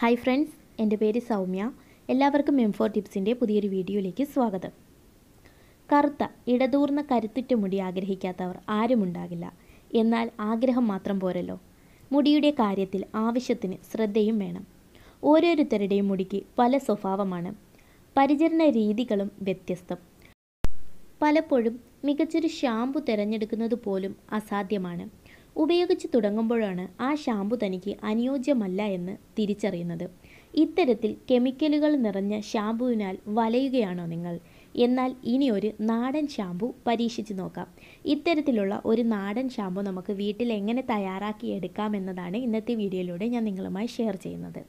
Hi friends, എൻ്റെ പേര് സൗമ്യ. എല്ലാവർക്കും M4 ടിപ്സിൻ്റെ പുതിയൊരു വീഡിയോയിലേക്ക് സ്വാഗതം. കറുത്ത ഇടതൂർന്ന കരുത്തുറ്റ മുടി ആഗ്രഹിക്കാത്തവർ ആരുമുണ്ടാകില്ല. എന്നാൽ ആഗ്രഹം മാത്രം പോരല്ലോ. മുടിയുടെ കാര്യത്തിൽ ആവശ്യത്തിന് ശ്രദ്ധയും വേണം. ഓരോരുത്തരുടെയും മുടിക്ക് പല സ്വഭാവമാണ്. പരിചരണ രീതികളും വ്യത്യസ്തം. പലപ്പോഴും മികച്ചൊരു ഷാമ്പു തിരഞ്ഞെടുക്കുന്നത് പോലും അസാധ്യമാണ്. ഉപയോഗിച്ച് തുടങ്ങുമ്പോഴാണ് ആ ഷാമ്പു തനിക്ക് അനുയോജ്യമല്ല എന്ന് തിരിച്ചറിയുന്നത്. ഇത്തരത്തിൽ കെമിക്കലുകൾ നിറഞ്ഞ ഷാമ്പുവിനാൽ വലയുകയാണോ നിങ്ങൾ? എന്നാൽ ഇനി ഒരു നാടൻ ഷാമ്പു പരീക്ഷിച്ച് നോക്കാം. ഇത്തരത്തിലുള്ള ഒരു നാടൻ ഷാമ്പു നമുക്ക് വീട്ടിൽ എങ്ങനെ തയ്യാറാക്കി എടുക്കാം എന്നതാണ് ഇന്നത്തെ വീഡിയോയിലൂടെ ഞാൻ നിങ്ങളുമായി ഷെയർ ചെയ്യുന്നത്.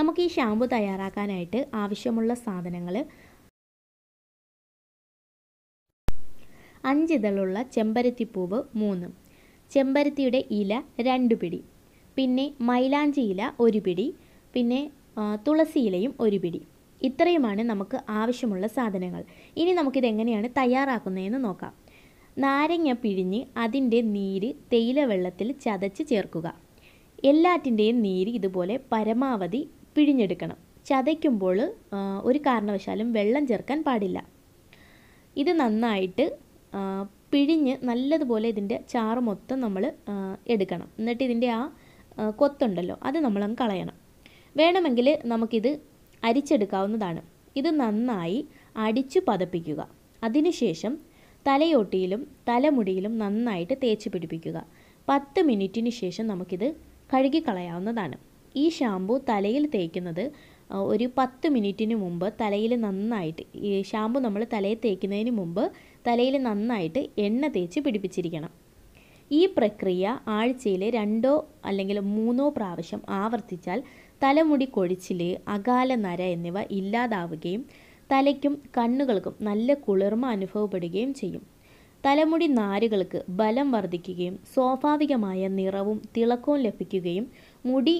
നമുക്ക് ഈ ഷാമ്പു തയ്യാറാക്കാനായിട്ട് ആവശ്യമുള്ള സാധനങ്ങൾ: 5 ഇതളുള്ള ചെമ്പരത്തിപ്പൂവ് 3, ചെമ്പരത്തിയുടെ ഇല 2 പിടി, പിന്നെ മൈലാഞ്ചി ഇല 1 പിടി, പിന്നെ തുളസി ഇലയും 1 പിടി. ഇത്രയുമാണ് നമുക്ക് ആവശ്യമുള്ള സാധനങ്ങൾ. ഇനി നമുക്കിതെങ്ങനെയാണ് തയ്യാറാക്കുന്നതെന്ന് നോക്കാം. നാരങ്ങ പിഴിഞ്ഞ് അതിൻ്റെ നീര് തേയില വെള്ളത്തിൽ ചതച്ച് ചേർക്കുക. എല്ലാറ്റിൻ്റെയും നീര് ഇതുപോലെ പരമാവധി പിഴിഞ്ഞെടുക്കണം. ചതയ്ക്കുമ്പോൾ ഒരു കാരണവശാലും വെള്ളം ചേർക്കാൻ പാടില്ല. ഇത് നന്നായിട്ട് പിഴിഞ്ഞ് നല്ലതുപോലെ ഇതിൻ്റെ ചാറ് മൊത്തം നമ്മൾ എടുക്കണം. എന്നിട്ട് ഇതിൻ്റെ ആ കൊത്തുണ്ടല്ലോ അത് നമ്മളങ്ങ് കളയണം. വേണമെങ്കിൽ നമുക്കിത് അരിച്ചെടുക്കാവുന്നതാണ്. ഇത് നന്നായി അടിച്ചു പതപ്പിക്കുക. അതിനുശേഷം തലയോട്ടിയിലും തലമുടിയിലും നന്നായിട്ട് തേച്ച് പിടിപ്പിക്കുക. 10 മിനിറ്റിന് ശേഷം നമുക്കിത് കഴുകിക്കളയാവുന്നതാണ്. ഈ ഷാമ്പു തലയിൽ തേക്കുന്നത് ഒരു 10 മിനിറ്റിന് മുമ്പ് തലയിൽ നന്നായിട്ട്, ഈ ഷാമ്പു നമ്മൾ തലയിൽ തേക്കുന്നതിന് മുമ്പ് തലയിൽ നന്നായിട്ട് എണ്ണ തേച്ച് പിടിപ്പിച്ചിരിക്കണം. ഈ പ്രക്രിയ ആഴ്ചയിൽ 2 അല്ലെങ്കിൽ 3 പ്രാവശ്യം ആവർത്തിച്ചാൽ തലമുടി കൊഴിച്ചിൽ, അകാല നര എന്നിവ ഇല്ലാതാവുകയും തലയ്ക്കും കണ്ണുകൾക്കും നല്ല കുളിർമ അനുഭവപ്പെടുകയും ചെയ്യും. തലമുടി നാരുകൾക്ക് ബലം വർദ്ധിക്കുകയും സ്വാഭാവികമായ നിറവും തിളക്കവും ലഭിക്കുകയും മുടി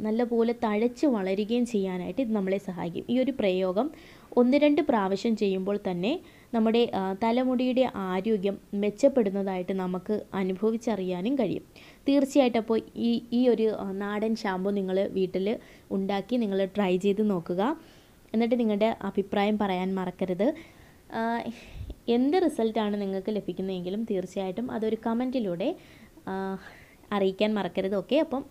നല്ലപോലെ തഴച്ച് വളരുകയും ചെയ്യാനായിട്ട് ഇത് നമ്മളെ സഹായിക്കും. ഈ ഒരു പ്രയോഗം 1-2 പ്രാവശ്യം ചെയ്യുമ്പോൾ തന്നെ നമ്മുടെ തലമുടിയുടെ ആരോഗ്യം മെച്ചപ്പെടുന്നതായിട്ട് നമുക്ക് അനുഭവിച്ചറിയാനും കഴിയും. തീർച്ചയായിട്ടും അപ്പോൾ ഈ ഒരു നാടൻ ഷാമ്പു നിങ്ങൾ വീട്ടിൽ ഉണ്ടാക്കി നിങ്ങൾ ട്രൈ ചെയ്ത് നോക്കുക. എന്നിട്ട് നിങ്ങളുടെ അഭിപ്രായം പറയാൻ മറക്കരുത്. എന്ത് റിസൾട്ടാണ് നിങ്ങൾക്ക് ലഭിക്കുന്നതെങ്കിലും തീർച്ചയായിട്ടും അതൊരു കമൻറ്റിലൂടെ അറിയിക്കാൻ മറക്കരുത്. ഓക്കെ, അപ്പം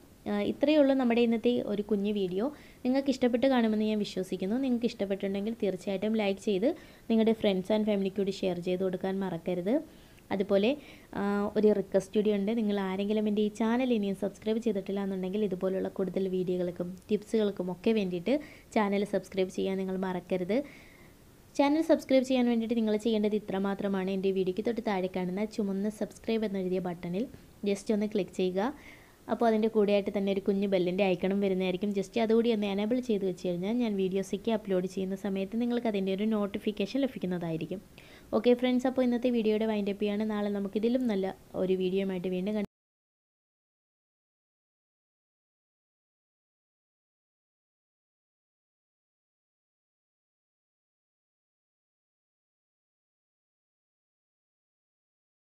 ഇത്രയേ ഉള്ളൂ നമ്മുടെ ഇന്നത്തെ ഒരു കുഞ്ഞു വീഡിയോ. നിങ്ങൾക്ക് ഇഷ്ടപ്പെട്ട് കാണുമെന്ന് ഞാൻ വിശ്വസിക്കുന്നു. നിങ്ങൾക്ക് ഇഷ്ടപ്പെട്ടിട്ടുണ്ടെങ്കിൽ തീർച്ചയായിട്ടും ലൈക്ക് ചെയ്ത് നിങ്ങളുടെ ഫ്രണ്ട്സ് ആൻഡ് ഫാമിലിക്ക് കൂടി ഷെയർ ചെയ്ത് കൊടുക്കാൻ മറക്കരുത്. അതുപോലെ ഒരു റിക്വസ്റ്റ് കൂടി ഉണ്ട്. നിങ്ങൾ ആരെങ്കിലും എൻ്റെ ഈ ചാനൽ ഇനിയും സബ്സ്ക്രൈബ് ചെയ്തിട്ടില്ല എന്നുണ്ടെങ്കിൽ ഇതുപോലുള്ള കൂടുതൽ വീഡിയോകൾക്കും ടിപ്സുകൾക്കും ഒക്കെ വേണ്ടിയിട്ട് ചാനൽ സബ്സ്ക്രൈബ് ചെയ്യാൻ നിങ്ങൾ മറക്കരുത്. ചാനൽ സബ്സ്ക്രൈബ് ചെയ്യാൻ വേണ്ടിയിട്ട് നിങ്ങൾ ചെയ്യേണ്ടത് ഇത്ര മാത്രമാണ്. എൻ്റെ വീഡിയോയ്ക്ക് തൊട്ട് താഴെ കാണുന്ന ചുമന്ന സബ്സ്ക്രൈബ് എന്നെഴുതിയ ബട്ടണിൽ ജസ്റ്റ് ഒന്ന് ക്ലിക്ക് ചെയ്യുക. അപ്പോൾ അതിൻ്റെ കൂടെയായിട്ട് തന്നെ ഒരു കുഞ്ഞു ബെല്ലിൻ്റെ ഐക്കണും വരുന്നതായിരിക്കും. ജസ്റ്റ് അതുകൂടി ഒന്ന് എനേബിൾ ചെയ്ത് വെച്ച് കഴിഞ്ഞാൽ ഞാൻ വീഡിയോസൊക്കെ അപ്ലോഡ് ചെയ്യുന്ന സമയത്ത് നിങ്ങൾക്ക് അതിൻ്റെ ഒരു നോട്ടിഫിക്കേഷൻ ലഭിക്കുന്നതായിരിക്കും. ഓക്കെ ഫ്രണ്ട്സ്, അപ്പോൾ ഇന്നത്തെ വീഡിയോയുടെ വൈൻഡപ്പ് ചെയ്യാണ്. നാളെ നമുക്കിതിലും നല്ല ഒരു വീഡിയോയുമായിട്ട് വീണ്ടും